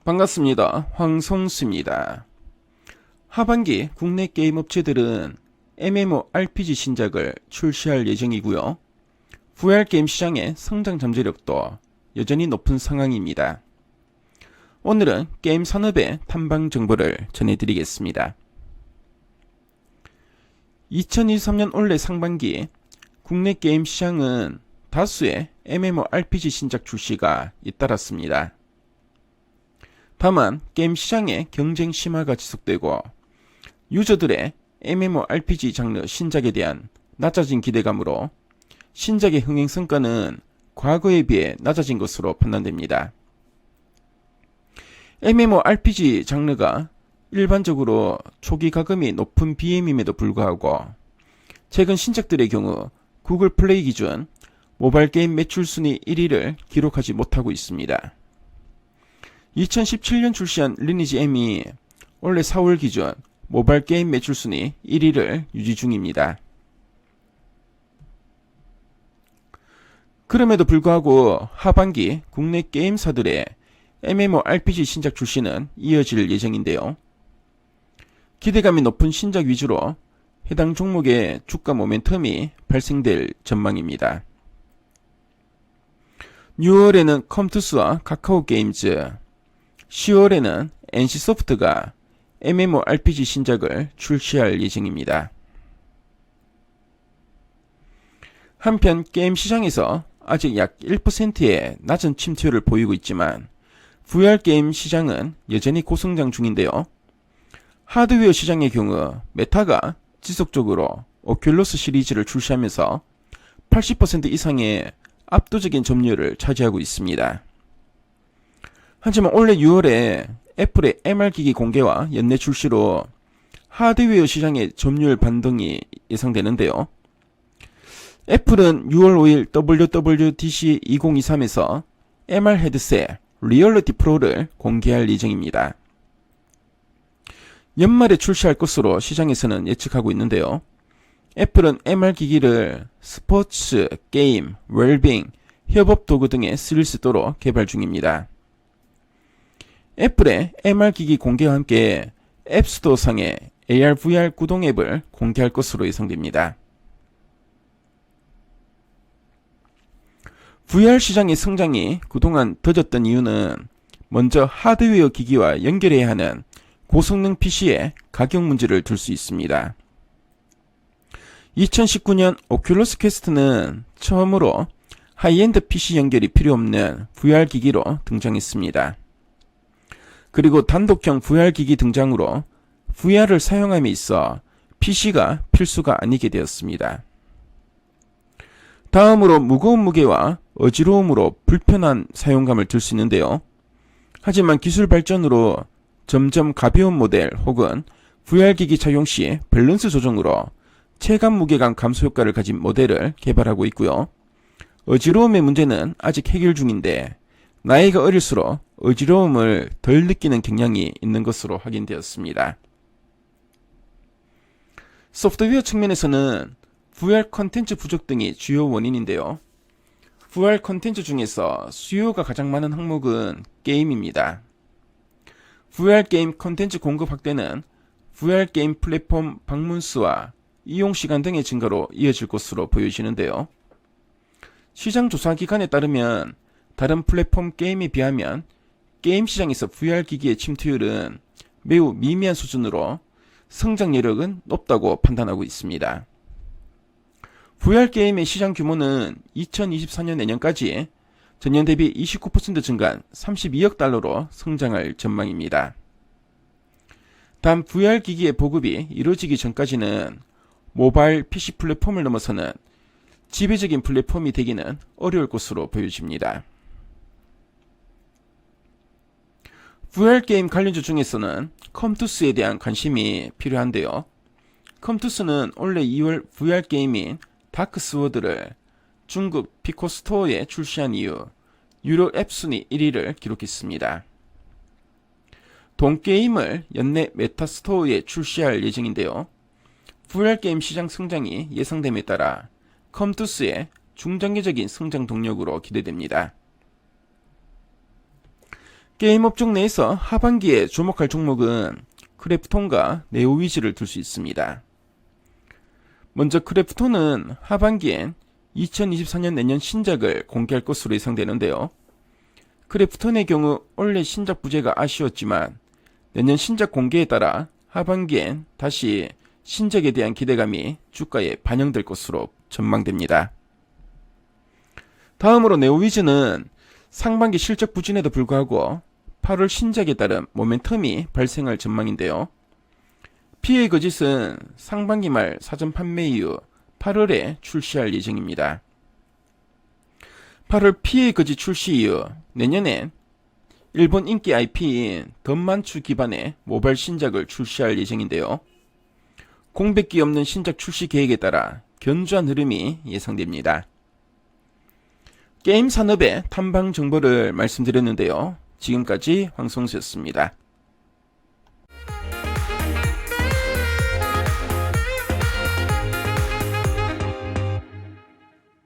반갑습니다. 황성수입니다. 하반기 국내 게임 업체들은 MMORPG 신작을 출시할 예정이고요. VR 게임 시장의 성장 잠재력도 여전히 높은 상황입니다. 오늘은 게임 산업의 탐방 정보를 전해드리겠습니다. 2023년 올해 상반기 국내 게임 시장은 다수의 MMORPG 신작 출시가 잇따랐습니다. 다만 게임 시장의 경쟁 심화가 지속되고 유저들의 MMORPG 장르 신작에 대한 낮아진 기대감으로 신작의 흥행 성과는 과거에 비해 낮아진 것으로 판단됩니다. MMORPG 장르가 일반적으로 초기 가금이 높은 BM임에도 불구하고 최근 신작들의 경우 구글 플레이 기준 모바일 게임 매출 순위 1위를 기록하지 못하고 있습니다. 2017년 출시한 리니지 M이 올해 4월 기준 모바일 게임 매출 순위 1위를 유지 중입니다. 그럼에도 불구하고 하반기 국내 게임사들의 MMORPG 신작 출시는 이어질 예정인데요. 기대감이 높은 신작 위주로 해당 종목의 주가 모멘텀이 발생될 전망입니다. 6월에는 컴투스와 카카오게임즈, 10월에는 NC소프트가 MMORPG 신작을 출시할 예정입니다. 한편 게임 시장에서 아직 약 1%의 낮은 침투율을 보이고 있지만 VR 게임 시장은 여전히 고성장 중인데요. 하드웨어 시장의 경우 메타가 지속적으로 오큘러스 시리즈를 출시하면서 80% 이상의 압도적인 점유율을 차지하고 있습니다. 하지만 올해 6월에 애플의 MR기기 공개와 연내 출시로 하드웨어 시장의 점유율 반등이 예상되는데요. 애플은 6월 5일 WWDC 2023에서 MR 헤드셋 리얼리티 프로를 공개할 예정입니다. 연말에 출시할 것으로 시장에서는 예측하고 있는데요. 애플은 MR 기기를 스포츠, 게임, 웰빙, 협업 도구 등에 쓸 수 있도록 개발 중입니다. 애플의 MR 기기 공개와 함께 앱스토어 상에 AR, VR 구동 앱을 공개할 것으로 예상됩니다. VR 시장의 성장이 그동안 더뎠던 이유는 먼저 하드웨어 기기와 연결해야 하는 고성능 PC의 가격 문제를 들 수 있습니다. 2019년 오큘러스 퀘스트는 처음으로 하이엔드 PC 연결이 필요 없는 VR 기기로 등장했습니다. 그리고 단독형 VR 기기 등장으로 VR을 사용함에 있어 PC가 필수가 아니게 되었습니다. 다음으로 무거운 무게와 어지러움으로 불편한 사용감을 들 수 있는데요. 하지만 기술 발전으로 점점 가벼운 모델 혹은 VR 기기 착용 시 밸런스 조정으로 체감 무게감 감소 효과를 가진 모델을 개발하고 있고요. 어지러움의 문제는 아직 해결 중인데 나이가 어릴수록 어지러움을 덜 느끼는 경향이 있는 것으로 확인되었습니다. 소프트웨어 측면에서는 VR 콘텐츠 부족 등이 주요 원인인데요. VR 콘텐츠 중에서 수요가 가장 많은 항목은 게임입니다. VR 게임 콘텐츠 공급 확대는 VR 게임 플랫폼 방문 수와 이용 시간 등의 증가로 이어질 것으로 보여지는데요. 시장 조사 기관에 따르면 다른 플랫폼 게임에 비하면 게임 시장에서 VR 기기의 침투율은 매우 미미한 수준으로 성장 여력은 높다고 판단하고 있습니다. VR 게임의 시장 규모는 2024년 내년까지 전년 대비 29% 증가한 32억 달러로 성장할 전망입니다. 단 VR 기기의 보급이 이루어지기 전까지는 모바일 PC 플랫폼을 넘어서는 지배적인 플랫폼이 되기는 어려울 것으로 보여집니다. VR 게임 관련주 중에서는 컴투스에 대한 관심이 필요한데요. 컴투스는 올해 2월 VR 게임인 다크스워드를 중국 피코스토어에 출시한 이후 유료 앱 순위 1위를 기록했습니다. 동게임을 연내 메타스토어에 출시할 예정인데요. VR 게임 시장 성장이 예상됨에 따라 컴투스의 중장기적인 성장 동력으로 기대됩니다. 게임 업종 내에서 하반기에 주목할 종목은 크래프톤과 네오위즈를 들 수 있습니다. 먼저 크래프톤은 하반기엔 2024년 내년 신작을 공개할 것으로 예상되는데요. 크래프톤의 경우 올해 신작 부재가 아쉬웠지만 내년 신작 공개에 따라 하반기엔 다시 신작에 대한 기대감이 주가에 반영될 것으로 전망됩니다. 다음으로 네오위즈는 상반기 실적 부진에도 불구하고 8월 신작에 따른 모멘텀이 발생할 전망인데요. PA 거짓은 상반기 말 사전 판매 이후 8월에 출시할 예정입니다. 8월 PA 거짓 출시 이후 내년엔 일본 인기 IP인 덤만추 기반의 모바일 신작을 출시할 예정인데요. 공백기 없는 신작 출시 계획에 따라 견조한 흐름이 예상됩니다. 게임 산업의 탐방 정보를 말씀드렸는데요. 지금까지 황성수였습니다.